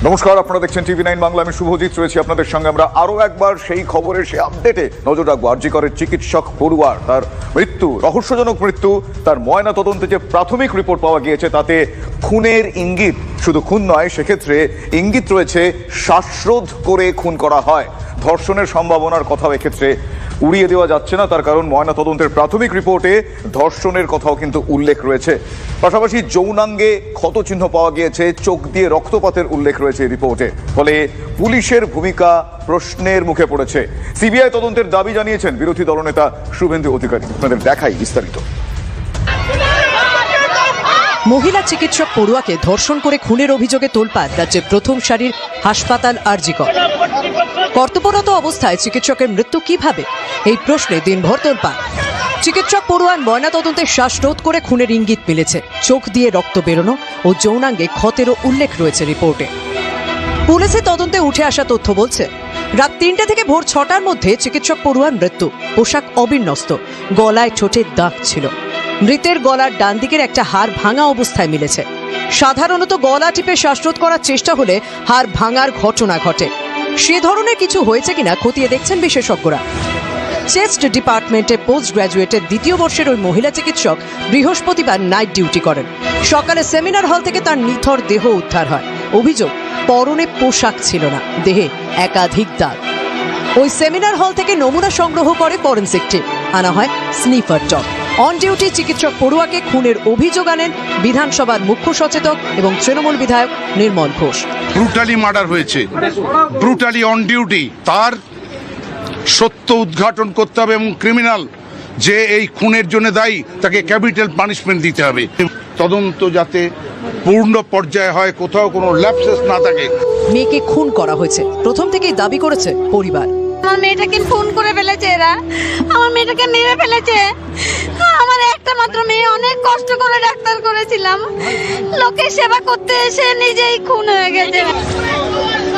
নমস্কার, আপনারা দেখছেন টিভি9 বাংলা। আমি শুভজিৎ রয়েছি আপনাদের সঙ্গে। আমরা আরো একবার সেই খবরের সেই আপডেটে নজর রাখবো। আরজি করের চিকিৎসক পড়ুয়ার তার মৃত্যু, রহস্যজনক মৃত্যু। তার ময়না তদন্তে যে প্রাথমিক রিপোর্ট পাওয়া গিয়েছে তাতে খুনের ইঙ্গিত, শুধু খুন নয়, সেক্ষেত্রে ইঙ্গিত রয়েছে শ্বাসরোধ করে খুন করা হয়। ধর্ষণের সম্ভাবনার কথাও এক্ষেত্রে উড়িয়ে দেওয়া যাচ্ছে না, তার কারণ ময়না তদন্তের প্রাথমিক রিপোর্টে ধর্ষণের কথাও কিন্তু উল্লেখ রয়েছে। পাশাপাশি যৌনাঙ্গে ক্ষতচিহ্ন পাওয়া গিয়েছে, চোখ দিয়ে রক্তপাতের উল্লেখ রয়েছে এই রিপোর্টে। ফলে পুলিশের ভূমিকা প্রশ্নের মুখে পড়েছে। সিবিআই তদন্তের দাবি জানিয়েছেন বিরোধী দলনেতা শুভেন্দু অধিকারী। আপনাদের দেখাই বিস্তারিত। মহিলা চিকিৎসক পড়ুয়াকে ধর্ষণ করে খুনের অভিযোগে তোলপাড় রাজ্যের প্রথম সারির হাসপাতাল আরজি কর। কর্তব্যরত অবস্থায় চিকিৎসকের মৃত্যু কিভাবে, এই প্রশ্নে দিনভর তোলপাড়। চিকিৎসক পড়ুয়ার ময়নাতদন্তে শ্বাসরোধ করে খুনের ইঙ্গিত মিলেছে, চোখ দিয়ে রক্ত বেরোনো ও যৌনাঙ্গে ক্ষতেরও উল্লেখ রয়েছে রিপোর্টে। পুলিশের তদন্তে উঠে আসা তথ্য বলছে, রাত ৩টা থেকে ভোর ৬টার মধ্যে চিকিৎসক পড়ুয়ার মৃত্যু। পোশাক অবিন্যস্ত, গলায় ঠোঁটের দাগ ছিল। মৃতের গলার ডান দিকের একটা হাড় ভাঙা অবস্থায় মিলেছে। সাধারণত গলা টিপে শ্বাসরোধ করার চেষ্টা হলে হাড় ভাঙার ঘটনা ঘটে। সে ধরনের কিছু হয়েছে কিনা খতিয়ে দেখছেন বিশেষজ্ঞরা। চেস্ট ডিপার্টমেন্টে পোস্ট গ্র্যাজুয়েটের দ্বিতীয় বর্ষের ওই মহিলা চিকিৎসক বৃহস্পতিবার নাইট ডিউটি করেন। সকালে সেমিনার হল থেকে তার নিথর দেহ উদ্ধার হয়। অভিযোগ, পরনে পোশাক ছিল না, দেহে একাধিক দাগ। ওই সেমিনার হল থেকে নমুনা সংগ্রহ করে ফরেনসিক টিম, আনা হয় স্নিফার ডগ। অন ডিউটি চিকিৎসক পড়ুয়াকে খুনের অভিযোগ আনেন বিধানসভার মুখ্য সচেতক এবং তৃণমূল বিধায়ক নির্মল ঘোষ। ব্রুটালি মার্ডার হয়েছে, ব্রুটালি অন ডিউটি। তার সত্য উদ্ঘাটন করতে হবে এবং ক্রিমিনাল যে এই খুনের জন্য দায়ী তাকে ক্যাপিটাল পানিশমেন্ট দিতে হবে। তদন্ত যাতে পূর্ণ পর্যায়ে হয়, কোথাও কোনো ল্যাপসেস না থাকে। মেয়েকে খুন করা হয়েছে প্রথম থেকেই দাবি করেছে পরিবার। আমার মেয়েটাকে খুন করে ফেলেছে এরা, আমার মেয়েটাকে মেরে ফেলেছে। আমার একটা মাত্র মেয়ে, অনেক কষ্ট করে ডাক্তার করেছিলাম, লোকের সেবা করতে এসে নিজেই খুন হয়ে গেছে।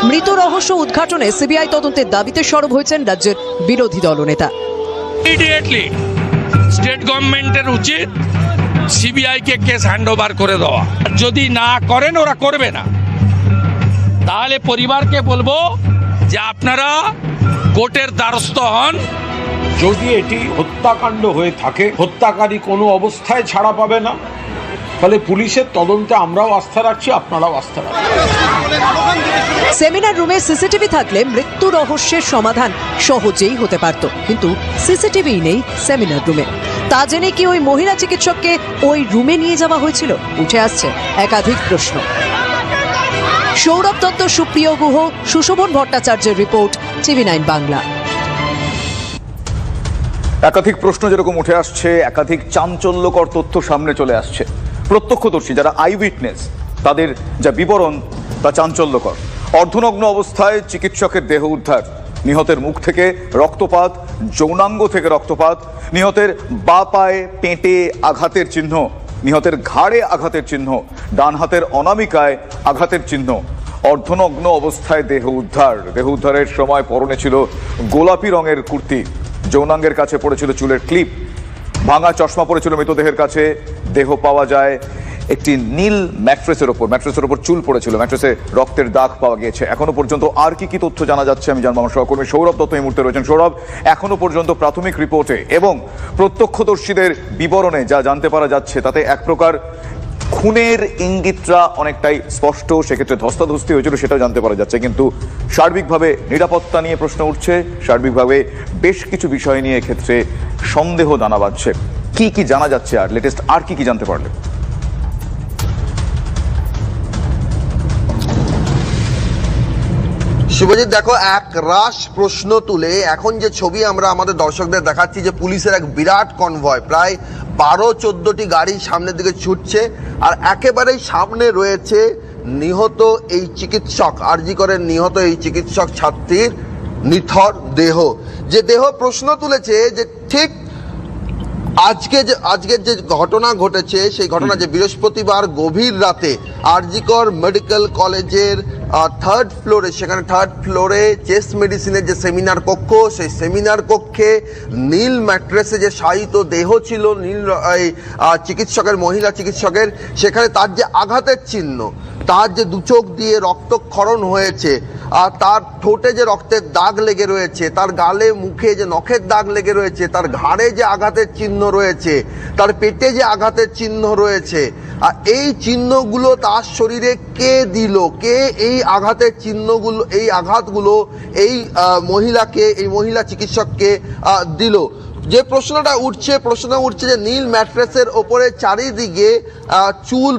মৃত রহস্য উদ্ঘাটনে সিবিআই তদন্তের দাবিতে সরব হয়েছেন রাজ্যের বিরোধী দলনেতা। ইমিডিয়েটলি স্টেট গভর্নমেন্টের উচিত সিবিআই কে কেস হ্যান্ডওভার করে দেওয়া। যদি না করেন, ওরা করবে না, তাহলে পরিবারকে বলবো যে আপনারা কোর্টের দ্বারস্থ হন। যদি এটি হত্যাকাণ্ড হয়ে থাকে, হত্যাকারী কোনো অবস্থায় ছাড়া পাবে না। ফলে পুলিশের তদন্তে আমরাও আস্থা রাখছি, আপনারাও আস্থা রাখছেন। সেমিনার রুমে সিসিটিভি থাকলে মৃত্যু রহস্যের সমাধান সহজেই হতে পারত, কিন্তু সিসিটিভি নেই সেমিনার রুমে। তা জেনে কি ওই মহিলা চিকিৎসককে ওই রুমে নিয়ে যাওয়া হয়েছিল? উঠে আসছে একাধিক প্রশ্ন। সৌরভ দত্ত, সুপ্রিয় গুহ, সুশোভন ভট্টাচার্যের রিপোর্ট, টিভি9 বাংলা। একাধিক প্রশ্ন যেরকম উঠে আসছে, একাধিক চাঞ্চল্যকর তথ্য সামনে চলে আসছে। প্রত্যক্ষদর্শী যারা আই উইটনেস, তাদের যা বিবরণ তা চাঞ্চল্যকর। অর্ধনগ্ন অবস্থায় চিকিৎসকের দেহ উদ্ধার, নিহতের মুখ থেকে রক্তপাত, যৌনাঙ্গ থেকে রক্তপাত, নিহতের বাঁ পায়ে পেটে আঘাতের চিহ্ন, নিহতের ঘাড়ে আঘাতের চিহ্ন, ডান হাতের অনামিকায় আঘাতের চিহ্ন। অর্ধনগ্ন অবস্থায় দেহ উদ্ধার। দেহ উদ্ধারের সময় পরনে ছিল গোলাপি রঙের কুর্তি, যৌনাঙ্গের কাছে পড়েছিল চুলের ক্লিপ, ভাঙা চশমা পড়েছিল মৃতদেহের কাছে। দেহ পাওয়া যায় একটি নীল ম্যাট্রেসের ওপর চুল পড়েছিল, ম্যাট্রেসে রক্তের দাগ পাওয়া গিয়েছে। এখনো পর্যন্ত আর কি কি তথ্য জানা যাচ্ছে আমি জানবো। আমার সহকর্মী সৌরভ দত্ত এই মুহূর্তে রয়েছেন। সৌরভ, এখনো পর্যন্ত প্রাথমিক রিপোর্টে এবং প্রত্যক্ষদর্শীদের বিবরণে যা জানতে পারা যাচ্ছে তাতে এক প্রকার খুনের ইঙ্গিতটা অনেকটাই স্পষ্ট, সেক্ষেত্রে ধস্তাধস্তি হয়েছিল সেটাও জানতে পারা যাচ্ছে। কিন্তু সার্বিকভাবে নিরাপত্তা নিয়ে প্রশ্ন উঠছে, সার্বিকভাবে বেশ কিছু বিষয় নিয়ে এক্ষেত্রে সন্দেহ দানা বাঁধছে। কি কি জানা যাচ্ছে আর লেটেস্ট আর কি কি জানতে পারলে? শুভজিৎ, দেখো, এক রাশ প্রশ্ন তুলে এখন যে ছবি আমরা আমাদের দর্শকদের দেখাচ্ছি, যে পুলিশের এক বিরাট কনভয়, প্রায় 12-14টি গাড়ি সামনের দিকে ছুটছে, আর একেবারেই সামনে রয়েছে নিহত এই চিকিৎসক, আরজি করের নিহত এই চিকিৎসক ছাত্রীর নিথর দেহ। যে দেহ প্রশ্ন তুলেছে যে ঠিক আজকের যে ঘটনা ঘটেছে, সেই ঘটনা যে বৃহস্পতিবার গভীর রাতে আরজি কর মেডিকেল কলেজের থার্ড ফ্লোরে, সেখানে থার্ড ফ্লোরে চেস্ট মেডিসিনের যে সেমিনার কক্ষ, সেই সেমিনার কক্ষে নীল ম্যাট্রেসে যে শায়িত দেহ ছিল নীল এই চিকিৎসকের, মহিলা চিকিৎসকের, সেখানে তার যে আঘাতের চিহ্ন, তার যে দু চোখ দিয়ে রক্তক্ষরণ হয়েছে, আর তার ঠোঁটে যে রক্তের দাগ লেগে রয়েছে, তার গালে মুখে যে নখের দাগ লেগে রয়েছে, তার ঘাড়ে যে আঘাতের চিহ্ন রয়েছে, তার পেটে যে আঘাতের চিহ্ন রয়েছে, আর এই চিহ্নগুলো তার শরীরে কে দিল, কে এই আঘাতের চিহ্নগুলো, এই আঘাতগুলো এই মহিলাকে, এই মহিলা চিকিৎসককে দিল। যে প্রশ্নটা উঠছে যে নীল ম্যাট্রেসের ওপরে চারিদিকে চুল,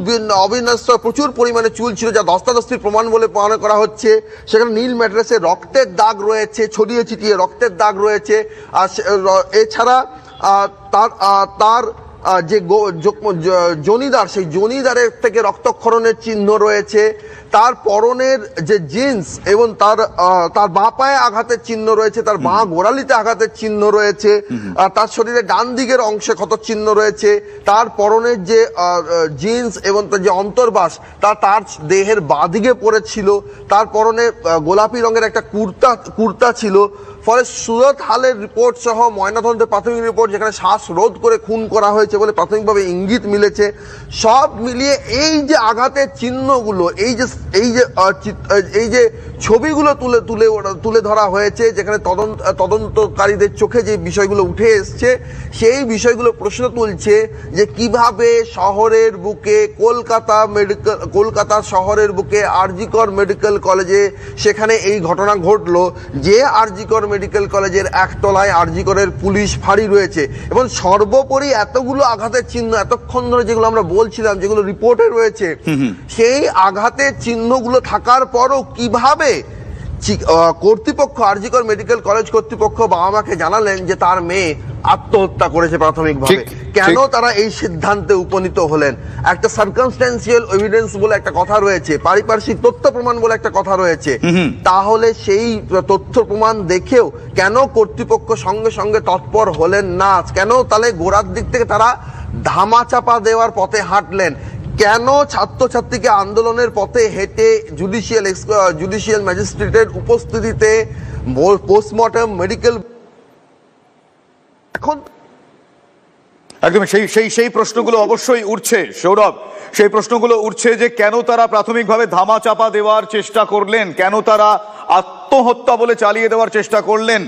অবিন্যস্ত প্রচুর পরিমাণে চুল ছিল, যা ধস্তাধস্তির প্রমাণ বলে মনে করা হচ্ছে। সেখানে নীল ম্যাট্রেসে রক্তের দাগ রয়েছে, ছড়িয়ে ছিটিয়ে রক্তের দাগ রয়েছে। আর এছাড়া তার যে জনিদার, সেই জনিদারের থেকে রক্তক্ষরণের চিহ্ন রয়েছে। তার পরনের যে জিন্স এবং তার বাঁ পায়ে আঘাতের চিহ্ন রয়েছে, তার বাঁ গোড়ালিতে আঘাতের চিহ্ন রয়েছে, তার শরীরে ডান দিকের অংশে ক্ষত চিহ্ন রয়েছে। তার পরনের যে জিন্স এবং তার যে অন্তর্বাস, তার দেহের বাঁ দিকে পড়েছিল। তার পরনে গোলাপি রঙের একটা কুর্তা ছিল। ফলে সুরত হালের রিপোর্ট সহ ময়নাতদন্তের প্রাথমিক রিপোর্ট, যেখানে শ্বাসরোধ করে খুন করা হয়েছে বলে প্রাথমিকভাবে ইঙ্গিত মিলেছে। সব মিলিয়ে এই যে আঘাতের চিহ্নগুলো, এই যে ছবিগুলো তুলে ধরা হয়েছে, যেখানে তদন্তকারীদের চোখে যে বিষয়গুলো উঠে এসছে, সেই বিষয়গুলো প্রশ্ন তুলছে যে কিভাবে শহরের বুকে, কলকাতা শহরের বুকে আরজিকর মেডিকেল কলেজে সেখানে এই ঘটনা ঘটলো, যে আরজিকর মেডিকেল কলেজের একতলায় আরজিকরের পুলিশ ফাঁড়ি রয়েছে, এবং সর্বোপরি এতগুলো আঘাতের চিহ্ন এতক্ষণ ধরে যেগুলো আমরা বলছিলাম, যেগুলো রিপোর্টে রয়েছে, সেই আঘাতের চিহ্নগুলো থাকার পরও কিভাবে কর্তৃপক্ষ, আরজিকর মেডিকেল কলেজ কর্তৃপক্ষ বাবা মাকে জানালেন যে তার মেয়ে আত্মহত্যা করেছে প্রাথমিকভাবে, কেন তারা এই সিদ্ধান্তে উপনীত হলেন? একটা সার্কামস্ট্যান্সিয়াল এভিডেন্স বলে একটা কথা রয়েছে, পারিপার্শ্বিক তথ্য প্রমাণ বলে একটা কথা রয়েছে। তাহলে সেই তথ্য প্রমাণ দেখেও কেন কর্তৃপক্ষ সঙ্গে সঙ্গে তৎপর হলেন না? কেন তাহলে গোড়ার দিক থেকে তারা ধামাচাপা দেওয়ার পথে হাঁটলেন? কেন ছাত্রছাত্রীকে আন্দোলনের পথে হেঁটে জুডিশিয়াল ম্যাজিস্ট্রেটের উপস্থিতিতে পোস্টমর্টম মেডিকেল এখন একদম সেই প্রশ্নগুলো অবশ্যই উঠছে সৌরভ, সেই প্রশ্নগুলো উঠছে যে কেন তারা প্রাথমিকভাবে ধামাচাপা দেওয়ার চেষ্টা করলেন, কেন তারা আত্মহত্যা বলে চালিয়ে দেওয়ার চেষ্টা করলেন।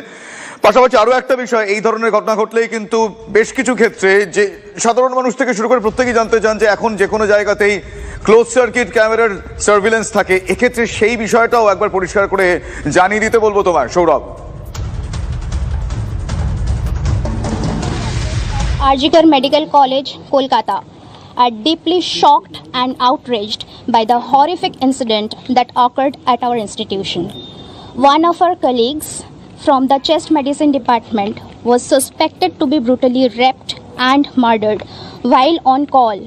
পাশাপাশি আরো একটা বিষয়, এই ধরনের ঘটনা ঘটলেই কিন্তু বেশ কিছু ক্ষেত্রে যে সাধারণ মানুষ থেকে শুরু করে প্রত্যেকেই জানতে চান যে এখন যে কোনো জায়গাতেই ক্লোজ সার্কিট ক্যামেরার সার্ভিলেন্স থাকে, এক্ষেত্রে সেই বিষয়টাও একবার পরিষ্কার করে জানিয়ে দিতে বলবো তোমার Sourav. Arjikar Medical College, Kolkata, are deeply shocked and outraged by the horrific incident that occurred at our institution. One of our colleagues from the chest medicine department was suspected to be brutally raped and murdered while on call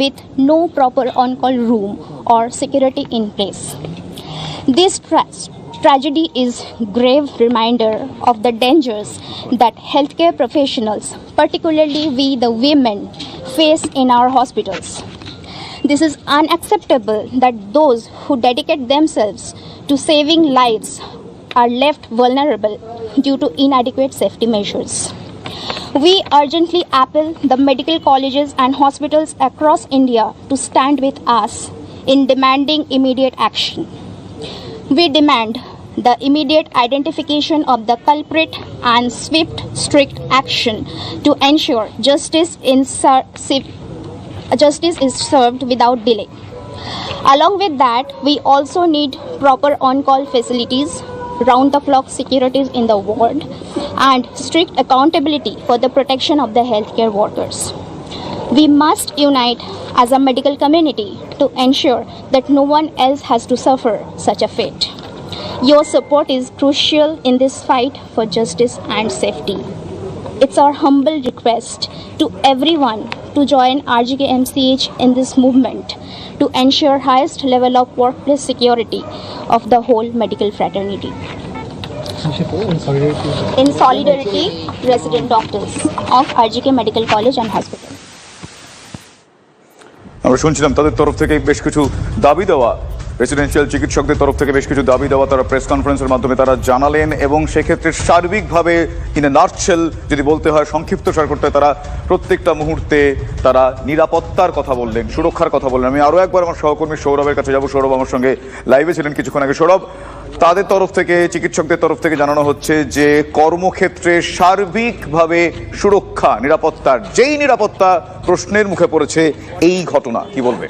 with no proper on-call room or security in place. This tragedy is grave reminder of the dangers that healthcare professionals, particularly we the women, face in our hospitals. This is unacceptable that those who dedicate themselves to saving lives are left vulnerable due to inadequate safety measures. We urgently appeal the medical colleges and hospitals across India to stand with us in demanding immediate action. We demand the immediate identification of the culprit and swift, strict action to ensure justice is served without delay. Along with that, we also need proper on-call facilities, round-the-clock securities in the ward, and strict accountability for the protection of the healthcare workers. We must unite as a medical community to ensure that no one else has to suffer such a fate. Your support is crucial in this fight for justice and safety. It's our humble request to everyone to join RGK MCH in this movement to ensure highest level of workplace security of the whole medical fraternity. In solidarity, resident doctors of RGK Medical College and Hospital. আমরা শুনছিলাম তাদের তরফ থেকে বেশ কিছু দাবি দেওয়া residential চিকিৎসকদের তরফ থেকে বেশ কিছু দাবি দেওয়া তারা প্রেস কনফারেন্সের মাধ্যমে তারা জানালেন, এবং সেক্ষেত্রে সার্বিকভাবে ইন এ নাটশেল যদি বলতে হয়, সংক্ষিপ্তসার করতে হয়, তারা প্রত্যেকটা মুহূর্তে তারা নিরাপত্তার কথা বললেন, সুরক্ষার কথা বললেন। আমি আরও একবার আমার সহকর্মী সৌরভের কাছে যাব। সৌরভ আমার সঙ্গে লাইভে ছিলেন কিছুক্ষণ আগে। সৌরভ, তাদের তরফ থেকে, চিকিৎসকদের তরফ থেকে জানানো হচ্ছে যে কর্মক্ষেত্রে সার্বিকভাবে সুরক্ষা, নিরাপত্তার যেই নিরাপত্তা প্রশ্নের মুখে পড়েছে এই ঘটনা, কি বলবে?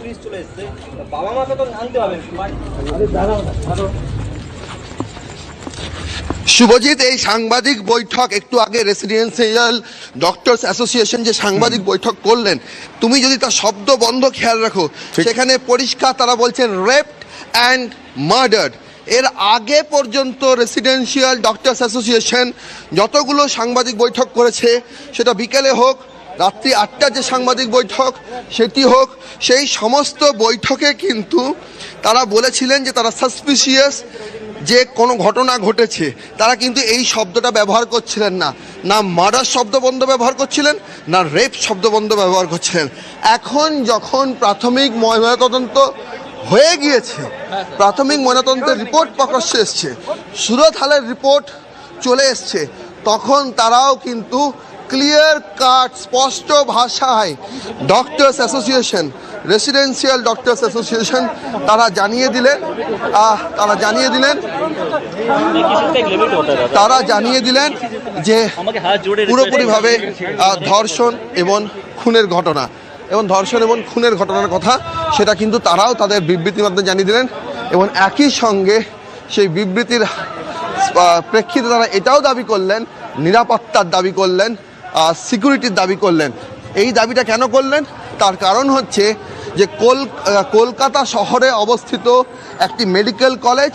শুভজিৎ, এই সাংবাদিক বৈঠক একটু আগে রেসিডেন্সিয়াল ডক্টরস অ্যাসোসিয়েশন যে সাংবাদিক বৈঠক করলেন, তুমি যদি তার শব্দ বন্ধ খেয়াল রাখো, সেখানে পরিষ্কার তারা বলছেন রেপড অ্যান্ড মার্ডার্ড। এর আগে পর্যন্ত রেসিডেন্সিয়াল ডক্টরস অ্যাসোসিয়েশন যতগুলো সাংবাদিক বৈঠক করেছে, সেটা বিকেলে হোক, রাত্রি 8টার যে সাংবাদিক বৈঠক সেটি হোক, সেই সমস্ত বৈঠকে কিন্তু তারা বলেছিলেন যে তারা সাসপিসিয়াস যে কোনো ঘটনা ঘটেছে, তারা কিন্তু এই শব্দটা ব্যবহার করছিলেন না। না মার্ডার শব্দবন্ধ ব্যবহার করছিলেন, না রেপ শব্দবন্ধ ব্যবহার করছিলেন। এখন যখন প্রাথমিক ময়নাতদন্ত হয়ে গিয়েছে, প্রাথমিক ময়নাতদন্তের রিপোর্ট প্রকাশ্যে এসছে, সুরত হালের রিপোর্ট চলে এসছে, তখন তারাও কিন্তু ক্লিয়ার কাট স্পষ্ট ভাষায় doctors association, residential doctors association তারা জানিয়ে দিলেন যে পুরোপুরিভাবে ধর্ষণ এবং খুনের ঘটনার কথা সেটা কিন্তু তারাও তাদের বিবৃতির মাধ্যমে জানিয়ে দিলেন। এবং একই সঙ্গে সেই বিবৃতির প্রেক্ষিতে তারা এটাও দাবি করলেন, নিরাপত্তার দাবি করলেন, সিকিউরিটির দাবি করলেন। এই দাবিটা কেন করলেন? তার কারণ হচ্ছে যে কলকাতা শহরে অবস্থিত একটি মেডিকেল কলেজ,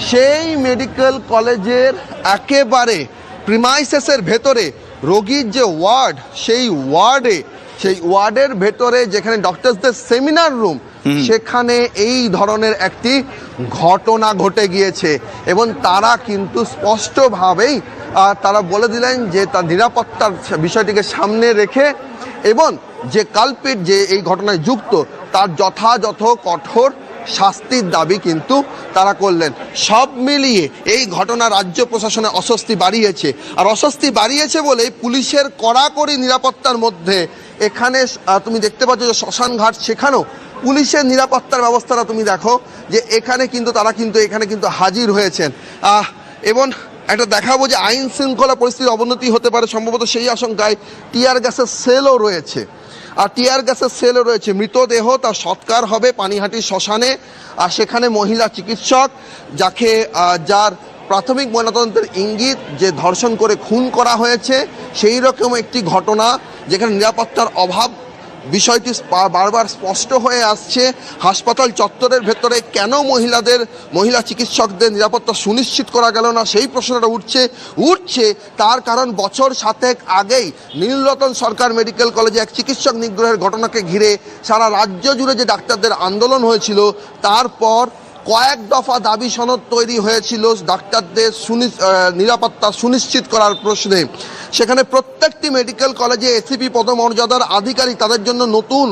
সেই মেডিকেল কলেজের একেবারে প্রিমাইসেসের ভেতরে রোগীর যে ওয়ার্ড, সেই ওয়ার্ডের ভেতরে যেখানে ডক্টরসদের সেমিনার রুম, সেখানে এই ধরনের একটি ঘটনা ঘটে গিয়েছে। এবং তারা কিন্তু স্পষ্টভাবেই তারা বলে দিলেন যে তার নিরাপত্তার বিষয়টিকে সামনে রেখে এবং যে কালপিট যে এই ঘটনায় যুক্ত, তার যথাযথ কঠোর শাস্তির দাবি কিন্তু তারা করলেন। সব মিলিয়ে এই ঘটনা রাজ্য প্রশাসনে অস্বস্তি বাড়িয়েছে, আর অস্বস্তি বাড়িয়েছে বলে পুলিশের কড়াকড়ি নিরাপত্তার মধ্যে এখানে তুমি দেখতে পাচ্ছ যে শ্মশান ঘাট, সেখানেও পুলিশের নিরাপত্তার ব্যবস্থাটা তুমি দেখো যে এখানে কিন্তু তারা কিন্তু এখানে কিন্তু হাজির হয়েছেন। এবং একটা দেখাবো যে আইন শৃঙ্খলা পরিস্থিতির অবনতি হতে পারে সম্ভবত, সেই আশঙ্কায় টিয়ার গ্যাসের সেলও রয়েছে। মৃতদেহ তার সৎকার হবে পানিহাটির শ্মশানে, আর সেখানে মহিলা চিকিৎসক যার প্রাথমিক ময়নাতদন্তের ইঙ্গিত যে ধর্ষণ করে খুন করা হয়েছে, সেই রকম একটি ঘটনা যেখানে নিরাপত্তার অভাব বিষয়টি বারবার স্পষ্ট হয়ে আসছে। হাসপাতাল চত্বরের ভেতরে কেন মহিলা চিকিৎসকদের নিরাপত্তা সুনিশ্চিত করা গেল না, সেই প্রশ্নটা উঠছে। তার কারণ বছর 7 আগেই নীলরতন সরকার মেডিকেল কলেজে এক চিকিৎসক নিগ্রহের ঘটনাকে ঘিরে সারা রাজ্য জুড়ে যে ডাক্তারদের আন্দোলন হয়েছিল, তারপর কয়েক দফা দাবি সনদ তৈরি হয়েছিল ডাক্তারদের নিরাপত্তা সুনিশ্চিত করার প্রশ্নে। সেখানে প্রত্যেকটি মেডিকেল কলেজে এসিপি পদমর্যাদার আধিকারিক, তাদের জন্য নতুন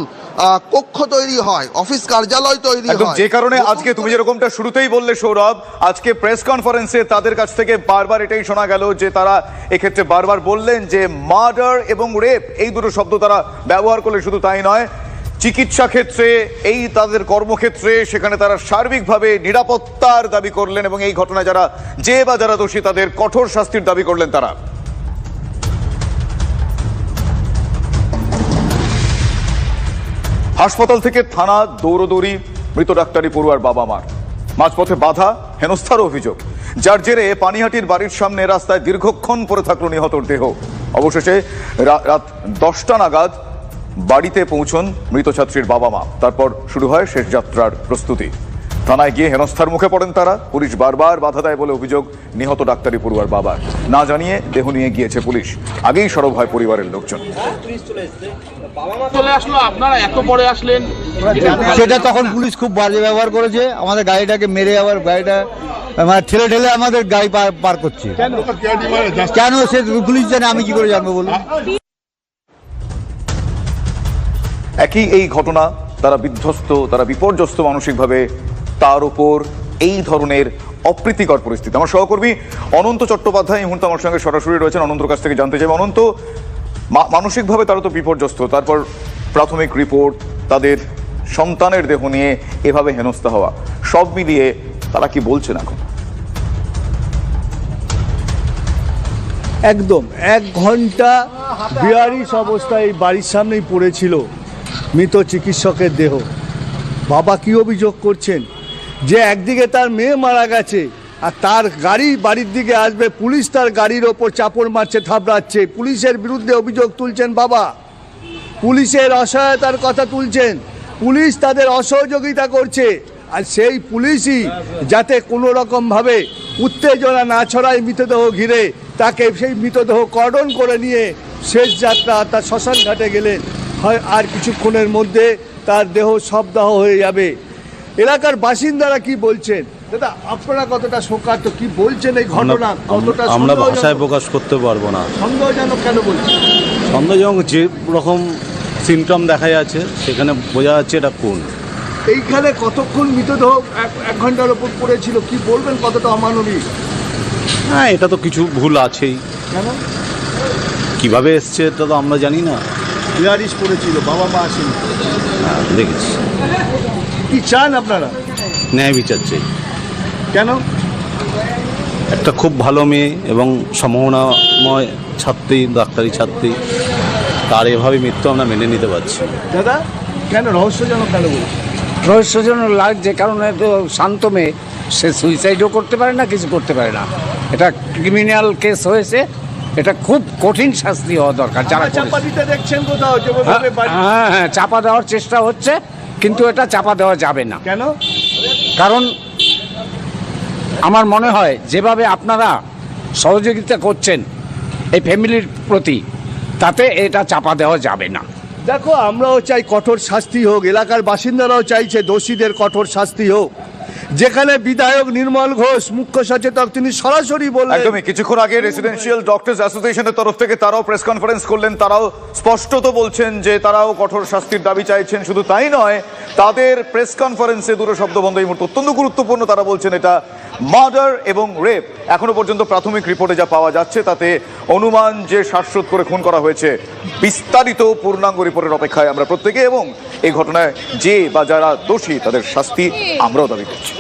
কক্ষ তৈরি হয়, অফিস কার্যালয় তৈরি হয়। যে কারণে আজকে তুমি যেরকমটা শুরুতেই বললে সৌরভ, আজকে প্রেস কনফারেন্সে তাদের কাছ থেকে বারবার এটাই শোনা গেল যে তারা এক্ষেত্রে বারবার বললেন যে মার্ডার এবং রেপ এই দুটো শব্দ তারা ব্যবহার করলে শুধু তাই নয়, চিকিৎসা ক্ষেত্রে এই তাদের কর্মক্ষেত্রে সেখানে তারা সার্বিকভাবে নিরাপত্তার দাবি করলেন, এবং এই ঘটনায় যারা দোষী তাদের কঠোর শাস্তির দাবি করলেন তারা। হাসপাতাল থেকে থানা দৌড়দৌড়ি, মৃত ডাক্তারি পড়ুয়ার বাবা মার, মাঝপথে বাধা, হেনস্থার অভিযোগ, যার জেরে পানিহাটির বাড়ির সামনে রাস্তায় দীর্ঘক্ষণ পড়ে থাকলো নিহতর দেহ। অবশেষে রাত 10টা নাগাদ বাড়িতে পৌঁছন মৃত ছাত্রীর বাবা মা। তারপর শুরু হয় শেষ যাত্রার প্রস্তুতি। থানায় গিয়ে হেনস্থার মুখে পড়েন তারা। পুলিশ বারবার বাধা দেয় বলে অভিযোগ নিহত ডাক্তারি পড়ুয়ার বাবার। না জানিয়ে দেহ নিয়ে গিয়েছে পুলিশ। আগেই সরব হয় পরিবারের লোকজন। আপনারা এত পরে আসলেন, সেটা তখন পুলিশ খুব বাজে ব্যবহার করেছে, আমাদের গাড়িটাকে মেরে আবার গাড়িটা ঠেলে আমাদের গাড়ি পার করছে। কেন সে পুলিশ জানে, আমি কি করে জানবো বলুন। একই এই ঘটনা, তারা বিধ্বস্ত, তারা বিপর্যস্ত মানসিকভাবে তার উপর এই ধরনের অপ্রীতিকর পরিস্থিতি। আমার সহকর্মী অনন্ত চট্টোপাধ্যায় এই মুহূর্তে আমার সঙ্গে সরাসরি রয়েছেন। অনন্তর কাছ থেকে জানতে চাই, অনন্ত, মানসিকভাবে তারা তো বিপর্যস্ত, তারপর প্রাথমিক রিপোর্ট, তাদের সন্তানের দেহ নিয়ে এভাবে হেনস্থা হওয়া, সব মিলিয়ে তারা কি বলছেন এখন? একদম 1 ঘন্টা বিহারিস অবস্থায় এই বাড়ির সামনেই পড়েছিল মৃত চিকিৎসকের দেহ। বাবা কি অভিযোগ করছেন যে একদিকে তার মেয়ে মারা গেছে আর তার গাড়ি বাড়ির দিকে আসবে, পুলিশ তার গাড়ির ওপর চাপড় মারছে, থাবড়াচ্ছে, পুলিশের বিরুদ্ধে অভিযোগ তুলছেন বাবা, পুলিশের অসহায়তার কথা তুলছেন, পুলিশ তাদের অসহযোগিতা করছে। আর সেই পুলিশই যাতে কোনো রকমভাবে উত্তেজনা না ছড়ায় মৃতদেহ ঘিরে, তাকে সেই মৃতদেহ কর্ডন করে নিয়ে শেষ যাত্রা তার শ্মশান ঘাটে গেলেন। হয় আর কিছুক্ষণের মধ্যে তার দেহ শবদাহ হয়ে যাবে। এলাকার বাসিন্দারা কি বলছেন দাদা, আপনারা কতটা শোকার্ত, কি বলছেন এই ঘটনা? কতটা আমরা ভাষায় প্রকাশ করতে পারবো না। সন্দেহজনক কেন বলছেন? সন্দেহজনক যে রকম সিমটম দেখা যাচ্ছে সেখানে বোঝা যাচ্ছে এটা কোন। এইখানে কতক্ষণ মৃতদেহ 1 ঘন্টার ওপর পড়েছিল, কি বলবেন, কতটা অমানবিক? হ্যাঁ, এটা তো কিছু ভুল আছেই। কেন কিভাবে এসছে এটা তো আমরা জানি না। বিহারিস পড়েছিল, বাবা মা আসেনি। হ্যাঁ, দেখেছি। কি চান আপনারা? ন্যায় বিচার চাই। কেন? একটা খুব ভালো মেয়ে এবং সম্ভাবনাময় ছাত্রী, ডাক্তারি ছাত্রী, তার এভাবে মৃত্যু আমরা মেনে নিতে পারছি না। দাদা কেন রহস্যজনক কেন বলছেন? রহস্যজনক লাগছে কারণ এত শান্ত মেয়ে, সে সুইসাইডও করতে পারে না, কিছু করতে পারে না। এটা ক্রিমিনাল কেস হয়েছে, এটা খুব কঠিন শাস্তি হওয়া দরকার। যারা চাপা দিতে দেখছেন কোথাও? হ্যাঁ হ্যাঁ, চাপা দেওয়ার চেষ্টা হচ্ছে, কিন্তু এটা চাপা দেওয়া যাবে না। কেন? কারণ আমার মনে হয় যেভাবে আপনারা সহযোগিতা করছেন এই ফ্যামিলির প্রতি, তাতে এটা চাপা দেওয়া যাবে না। দেখো, আমরাও চাই কঠোর শাস্তি হোক, এলাকার বাসিন্দারাও চাইছে দোষীদের কঠোর শাস্তি হোক। যেখানে বিধায়ক নির্মল ঘোষ মুখ্য সচেতক, তিনি সরাসরি বললেন। একদমই, কিছুক্ষণ আগে রেসিডেন্সিয়াল ডক্টরস অ্যাসোসিয়েশনের তরফ থেকে তারাও প্রেস কনফারেন্স করলেন। তারাও স্পষ্টত বলছেন যে তারাও কঠোর শাস্তির দাবি চাইছেন। শুধু তাই নয়, তাদের প্রেস কনফারেন্সে দুটো শব্দ বন্ধ এই মুহূর্তে অত্যন্ত গুরুত্বপূর্ণ। তারা বলছেন এটা মার্ডার এবং রেপ। এখনো পর্যন্ত প্রাথমিক রিপোর্টে যা পাওয়া যাচ্ছে তাতে অনুমান যে শ্বাসরোধ করে খুন করা হয়েছে। বিস্তারিত পূর্ণাঙ্গ রিপোর্টের অপেক্ষায় আমরা প্রত্যেকে, এবং এই ঘটনায় যে বা যারা দোষী তাদের শাস্তি আমরাও দাবি করছি।